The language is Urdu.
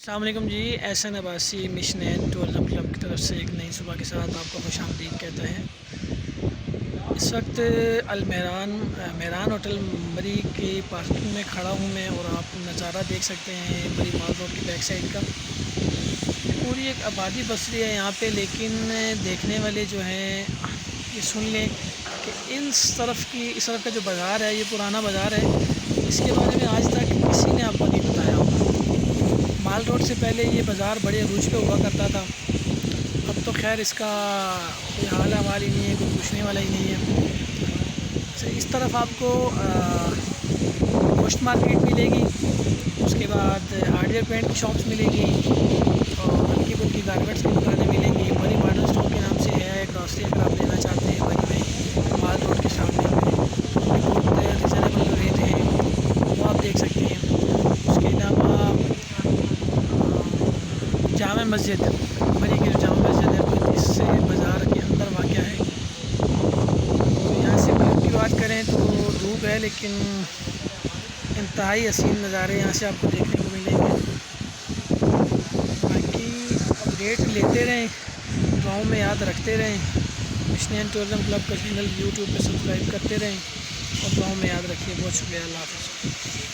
السلام علیکم جی، احسن عباسی مشن ٹورزم کلب کی طرف سے ایک نئی صبح کے ساتھ آپ کو خوش آمدید کہتا ہے۔ اس وقت میران ہوٹل مری کے پارکنگ میں کھڑا ہوں میں، اور آپ نظارہ دیکھ سکتے ہیں مری مال روڈ کی بیک سائڈ کا۔ پوری ایک آبادی بس رہی ہے یہاں پہ، لیکن دیکھنے والے جو ہیں یہ سن لیں کہ اس طرف کا جو بازار ہے یہ پرانا بازار ہے، اس کے بارے میں آج تک کسی نے آپ کو نہیں بتایا ہوگا۔ مال روڈ سے پہلے یہ بازار بڑے عروج پہ ہوا کرتا تھا، اب تو خیر اس کا کوئی حال احوال ہی نہیں ہے، کوئی پوچھنے والا ہی نہیں ہے۔ اس طرف آپ کو گوشت مارکیٹ ملے گی، اس کے بعد ہارڈ ویئر پینٹ کی شاپس ملے گی، اور ہلکی پھلکی گارمنٹس کی دکانیں ملیں گی۔ بڑی ماڈل اسٹور کے نام سے ہے گراسری، اگر آپ لینا چاہتے ہیں بڑی میں مال روڈ کے سامنے بہت ریزنیبل ریٹ ہیں، وہ آپ دیکھ سکتے ہیں۔ اس کے علاوہ جامع مسجد مری کی جو جامع مسجد ہے اس سے بازار کے اندر واقع ہے۔ یہاں سے دھوپ کی بات کریں تو دھوپ ہے، لیکن انتہائی حسین نظارے یہاں سے آپ کو دیکھنے کو ملیں گے۔ باقی اپڈیٹ لیتے رہیں، دعاؤں میں یاد رکھتے رہیں، مشن ٹورزم کلب کا چینل یوٹیوب پہ سبسکرائب کرتے رہیں، اور دعاؤں میں یاد رکھیے۔ بہت شکریہ، اللہ حافظ۔